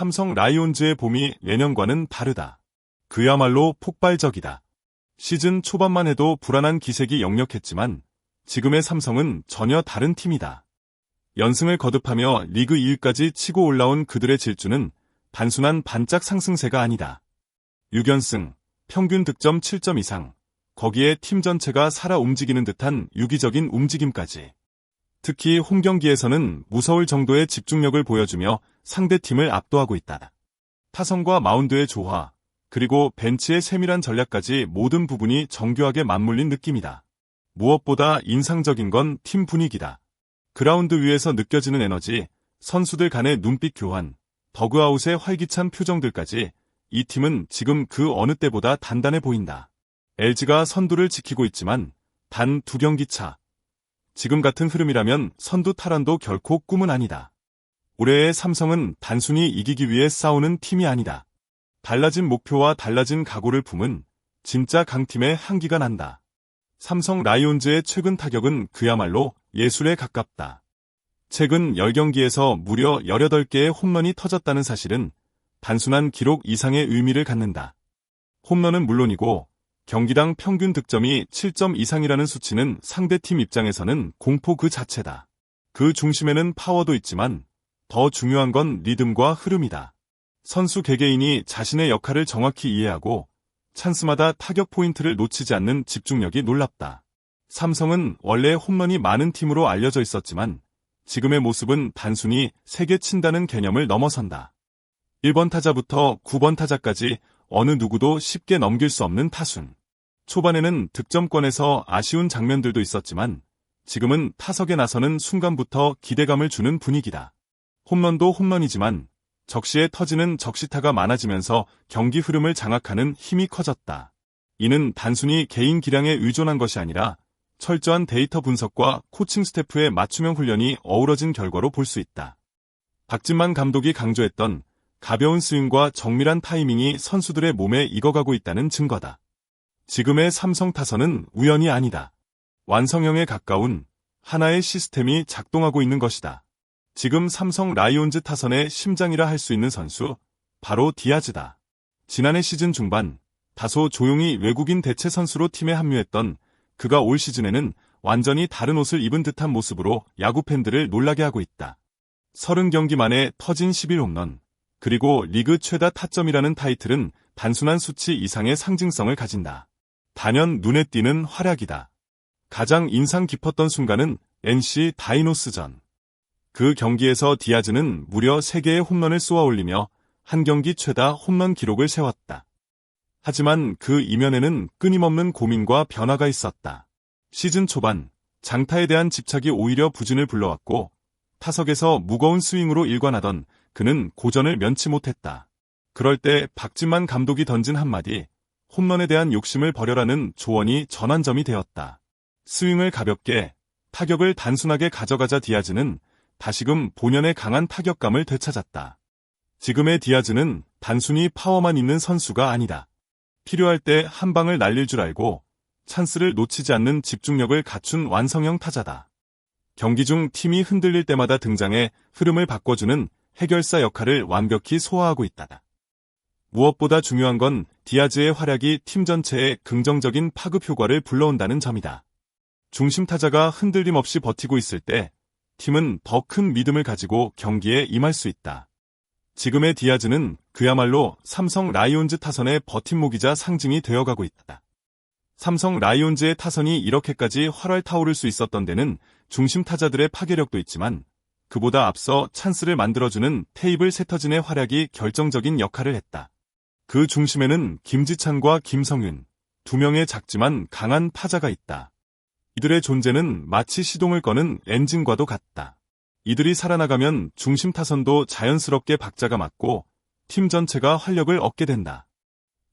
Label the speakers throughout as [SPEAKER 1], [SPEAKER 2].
[SPEAKER 1] 삼성 라이온즈의 봄이 예년과는 다르다. 그야말로 폭발적이다. 시즌 초반만 해도 불안한 기색이 역력했지만 지금의 삼성은 전혀 다른 팀이다. 연승을 거듭하며 리그 2위까지 치고 올라온 그들의 질주는 단순한 반짝 상승세가 아니다. 6연승, 평균 득점 7점 이상, 거기에 팀 전체가 살아 움직이는 듯한 유기적인 움직임까지. 특히 홈 경기에서는 무서울 정도의 집중력을 보여주며 상대팀을 압도하고 있다. 타선과 마운드의 조화, 그리고 벤치의 세밀한 전략까지 모든 부분이 정교하게 맞물린 느낌이다. 무엇보다 인상적인 건 팀 분위기다. 그라운드 위에서 느껴지는 에너지, 선수들 간의 눈빛 교환, 더그아웃의 활기찬 표정들까지 이 팀은 지금 그 어느 때보다 단단해 보인다. LG가 선두를 지키고 있지만 단 2경기 차. 지금 같은 흐름이라면 선두 탈환도 결코 꿈은 아니다. 올해의 삼성은 단순히 이기기 위해 싸우는 팀이 아니다. 달라진 목표와 달라진 각오를 품은 진짜 강팀의 향기가 난다. 삼성 라이온즈의 최근 타격은 그야말로 예술에 가깝다. 최근 10경기에서 무려 18개의 홈런이 터졌다는 사실은 단순한 기록 이상의 의미를 갖는다. 홈런은 물론이고 경기당 평균 득점이 7점 이상이라는 수치는 상대팀 입장에서는 공포 그 자체다. 그 중심에는 파워도 있지만 더 중요한 건 리듬과 흐름이다. 선수 개개인이 자신의 역할을 정확히 이해하고 찬스마다 타격 포인트를 놓치지 않는 집중력이 놀랍다. 삼성은 원래 홈런이 많은 팀으로 알려져 있었지만 지금의 모습은 단순히 세게 친다는 개념을 넘어선다. 1번 타자부터 9번 타자까지 어느 누구도 쉽게 넘길 수 없는 타순. 초반에는 득점권에서 아쉬운 장면들도 있었지만 지금은 타석에 나서는 순간부터 기대감을 주는 분위기다. 홈런도 홈런이지만 적시에 터지는 적시타가 많아지면서 경기 흐름을 장악하는 힘이 커졌다. 이는 단순히 개인 기량에 의존한 것이 아니라 철저한 데이터 분석과 코칭 스태프의 맞춤형 훈련이 어우러진 결과로 볼 수 있다. 박진만 감독이 강조했던 가벼운 스윙과 정밀한 타이밍이 선수들의 몸에 익어가고 있다는 증거다. 지금의 삼성 타선은 우연이 아니다. 완성형에 가까운 하나의 시스템이 작동하고 있는 것이다. 지금 삼성 라이온즈 타선의 심장이라 할 수 있는 선수, 바로 디아즈다. 지난해 시즌 중반, 다소 조용히 외국인 대체 선수로 팀에 합류했던 그가 올 시즌에는 완전히 다른 옷을 입은 듯한 모습으로 야구 팬들을 놀라게 하고 있다. 30경기 만에 터진 11홈런, 그리고 리그 최다 타점이라는 타이틀은 단순한 수치 이상의 상징성을 가진다. 단연 눈에 띄는 활약이다. 가장 인상 깊었던 순간은 NC 다이노스전. 그 경기에서 디아즈는 무려 3개의 홈런을 쏘아 올리며 한 경기 최다 홈런 기록을 세웠다. 하지만 그 이면에는 끊임없는 고민과 변화가 있었다. 시즌 초반, 장타에 대한 집착이 오히려 부진을 불러왔고 타석에서 무거운 스윙으로 일관하던 그는 고전을 면치 못했다. 그럴 때 박진만 감독이 던진 한마디, 홈런에 대한 욕심을 버려라는 조언이 전환점이 되었다. 스윙을 가볍게, 타격을 단순하게 가져가자 디아즈는 다시금 본연의 강한 타격감을 되찾았다. 지금의 디아즈는 단순히 파워만 있는 선수가 아니다. 필요할 때 한 방을 날릴 줄 알고 찬스를 놓치지 않는 집중력을 갖춘 완성형 타자다. 경기 중 팀이 흔들릴 때마다 등장해 흐름을 바꿔주는 해결사 역할을 완벽히 소화하고 있다. 무엇보다 중요한 건 디아즈의 활약이 팀 전체에 긍정적인 파급 효과를 불러온다는 점이다. 중심 타자가 흔들림 없이 버티고 있을 때 팀은 더 큰 믿음을 가지고 경기에 임할 수 있다. 지금의 디아즈는 그야말로 삼성 라이온즈 타선의 버팀목이자 상징이 되어가고 있다. 삼성 라이온즈의 타선이 이렇게까지 활활 타오를 수 있었던 데는 중심 타자들의 파괴력도 있지만 그보다 앞서 찬스를 만들어주는 테이블 세터진의 활약이 결정적인 역할을 했다. 그 중심에는 김지찬과 김성윤, 2명의 작지만 강한 타자가 있다. 이들의 존재는 마치 시동을 거는 엔진과도 같다. 이들이 살아나가면 중심 타선도 자연스럽게 박자가 맞고 팀 전체가 활력을 얻게 된다.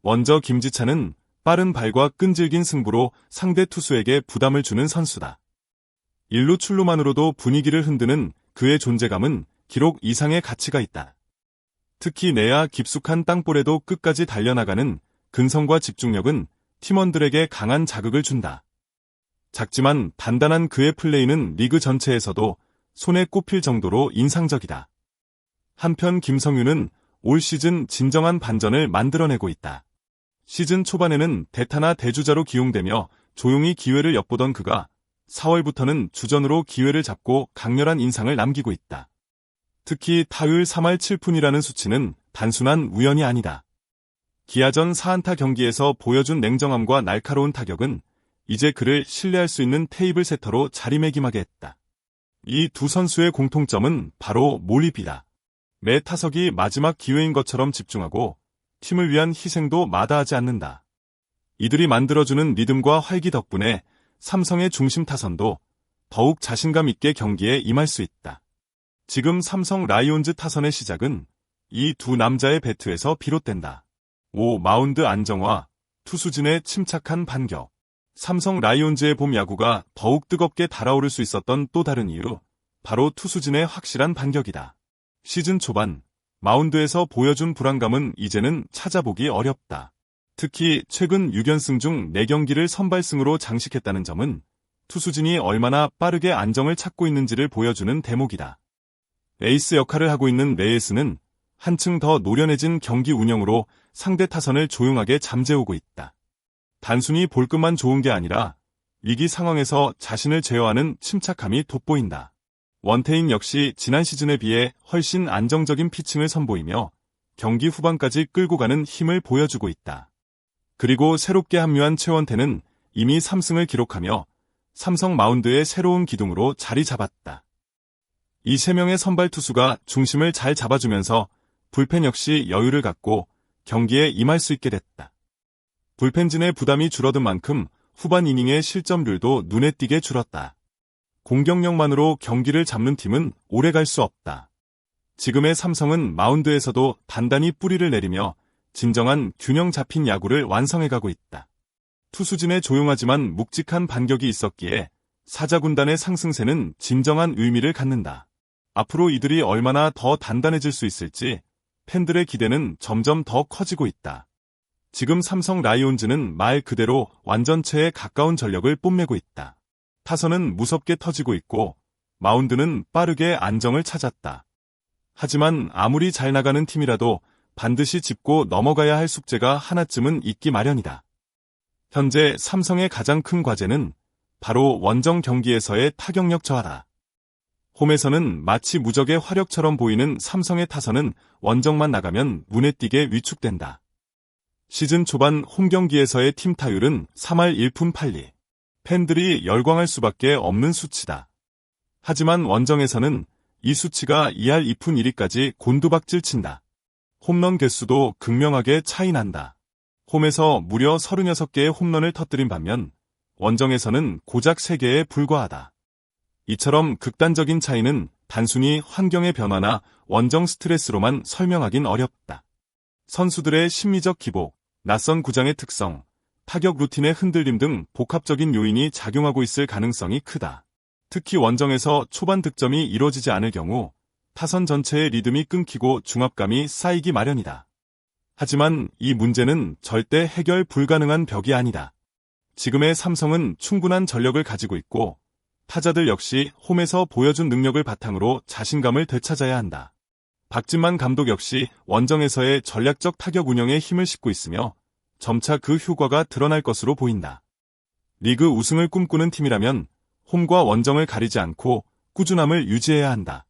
[SPEAKER 1] 먼저 김지찬은 빠른 발과 끈질긴 승부로 상대 투수에게 부담을 주는 선수다. 1루 출루만으로도 분위기를 흔드는 그의 존재감은 기록 이상의 가치가 있다. 특히 내야 깊숙한 땅볼에도 끝까지 달려나가는 근성과 집중력은 팀원들에게 강한 자극을 준다. 작지만 단단한 그의 플레이는 리그 전체에서도 손에 꼽힐 정도로 인상적이다. 한편 김성윤은 올 시즌 진정한 반전을 만들어내고 있다. 시즌 초반에는 대타나 대주자로 기용되며 조용히 기회를 엿보던 그가 4월부터는 주전으로 기회를 잡고 강렬한 인상을 남기고 있다. 특히 타율 3할 7푼이라는 수치는 단순한 우연이 아니다. 기아전 4안타 경기에서 보여준 냉정함과 날카로운 타격은 이제 그를 신뢰할 수 있는 테이블 세터로 자리매김하게 했다. 이 두 선수의 공통점은 바로 몰입이다. 매 타석이 마지막 기회인 것처럼 집중하고 팀을 위한 희생도 마다하지 않는다. 이들이 만들어주는 리듬과 활기 덕분에 삼성의 중심 타선도 더욱 자신감 있게 경기에 임할 수 있다. 지금 삼성 라이온즈 타선의 시작은 이 두 남자의 배트에서 비롯된다. 5마운드 안정화, 투수진의 침착한 반격. 삼성 라이온즈의 봄 야구가 더욱 뜨겁게 달아오를 수 있었던 또 다른 이유, 바로 투수진의 확실한 반격이다. 시즌 초반, 마운드에서 보여준 불안감은 이제는 찾아보기 어렵다. 특히 최근 6연승 중 4경기를 선발승으로 장식했다는 점은 투수진이 얼마나 빠르게 안정을 찾고 있는지를 보여주는 대목이다. 에이스 역할을 하고 있는 레이스는 한층 더 노련해진 경기 운영으로 상대 타선을 조용하게 잠재우고 있다. 단순히 볼끝만 좋은 게 아니라 위기 상황에서 자신을 제어하는 침착함이 돋보인다. 원태인 역시 지난 시즌에 비해 훨씬 안정적인 피칭을 선보이며 경기 후반까지 끌고 가는 힘을 보여주고 있다. 그리고 새롭게 합류한 최원태는 이미 3승을 기록하며 삼성 마운드의 새로운 기둥으로 자리 잡았다. 이 3명의 선발 투수가 중심을 잘 잡아주면서 불펜 역시 여유를 갖고 경기에 임할 수 있게 됐다. 불펜진의 부담이 줄어든 만큼 후반 이닝의 실점률도 눈에 띄게 줄었다. 공격력만으로 경기를 잡는 팀은 오래 갈 수 없다. 지금의 삼성은 마운드에서도 단단히 뿌리를 내리며 진정한 균형 잡힌 야구를 완성해가고 있다. 투수진의 조용하지만 묵직한 반격이 있었기에 사자군단의 상승세는 진정한 의미를 갖는다. 앞으로 이들이 얼마나 더 단단해질 수 있을지 팬들의 기대는 점점 더 커지고 있다. 지금 삼성 라이온즈는 말 그대로 완전체에 가까운 전력을 뽐내고 있다. 타선은 무섭게 터지고 있고 마운드는 빠르게 안정을 찾았다. 하지만 아무리 잘 나가는 팀이라도 반드시 짚고 넘어가야 할 숙제가 하나쯤은 있기 마련이다. 현재 삼성의 가장 큰 과제는 바로 원정 경기에서의 타격력 저하다. 홈에서는 마치 무적의 화력처럼 보이는 삼성의 타선은 원정만 나가면 눈에 띄게 위축된다. 시즌 초반 홈 경기에서의 팀 타율은 3할 1푼 8리. 팬들이 열광할 수밖에 없는 수치다. 하지만 원정에서는 이 수치가 2할 2푼 1리까지 곤두박질 친다. 홈런 개수도 극명하게 차이난다. 홈에서 무려 36개의 홈런을 터뜨린 반면 원정에서는 고작 3개에 불과하다. 이처럼 극단적인 차이는 단순히 환경의 변화나 원정 스트레스로만 설명하긴 어렵다. 선수들의 심리적 기복, 낯선 구장의 특성, 타격 루틴의 흔들림 등 복합적인 요인이 작용하고 있을 가능성이 크다. 특히 원정에서 초반 득점이 이뤄지지 않을 경우 타선 전체의 리듬이 끊기고 중압감이 쌓이기 마련이다. 하지만 이 문제는 절대 해결 불가능한 벽이 아니다. 지금의 삼성은 충분한 전력을 가지고 있고 타자들 역시 홈에서 보여준 능력을 바탕으로 자신감을 되찾아야 한다. 박진만 감독 역시 원정에서의 전략적 타격 운영에 힘을 싣고 있으며 점차 그 효과가 드러날 것으로 보인다. 리그 우승을 꿈꾸는 팀이라면 홈과 원정을 가리지 않고 꾸준함을 유지해야 한다.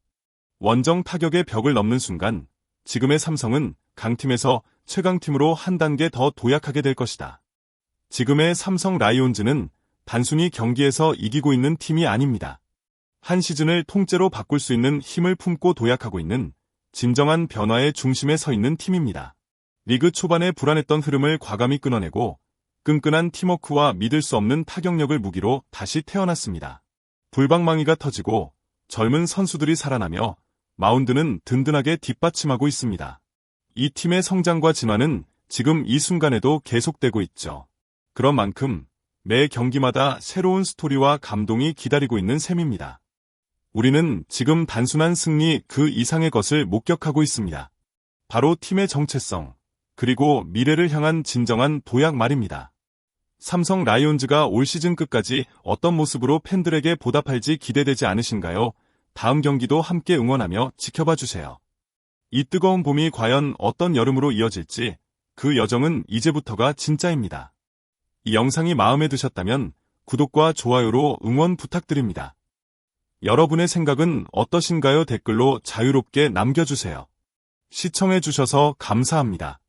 [SPEAKER 1] 원정 타격의 벽을 넘는 순간 지금의 삼성은 강팀에서 최강팀으로 한 단계 더 도약하게 될 것이다. 지금의 삼성 라이온즈는 단순히 경기에서 이기고 있는 팀이 아닙니다. 한 시즌을 통째로 바꿀 수 있는 힘을 품고 도약하고 있는 진정한 변화의 중심에 서 있는 팀입니다. 리그 초반에 불안했던 흐름을 과감히 끊어내고 끈끈한 팀워크와 믿을 수 없는 타격력을 무기로 다시 태어났습니다. 불방망이가 터지고 젊은 선수들이 살아나며 마운드는 든든하게 뒷받침하고 있습니다. 이 팀의 성장과 진화는 지금 이 순간에도 계속되고 있죠. 그런 만큼 매 경기마다 새로운 스토리와 감동이 기다리고 있는 셈입니다. 우리는 지금 단순한 승리 그 이상의 것을 목격하고 있습니다. 바로 팀의 정체성, 그리고 미래를 향한 진정한 도약 말입니다. 삼성 라이온즈가 올 시즌 끝까지 어떤 모습으로 팬들에게 보답할지 기대되지 않으신가요? 다음 경기도 함께 응원하며 지켜봐 주세요. 이 뜨거운 봄이 과연 어떤 여름으로 이어질지 그 여정은 이제부터가 진짜입니다. 이 영상이 마음에 드셨다면 구독과 좋아요로 응원 부탁드립니다. 여러분의 생각은 어떠신가요? 댓글로 자유롭게 남겨주세요. 시청해주셔서 감사합니다.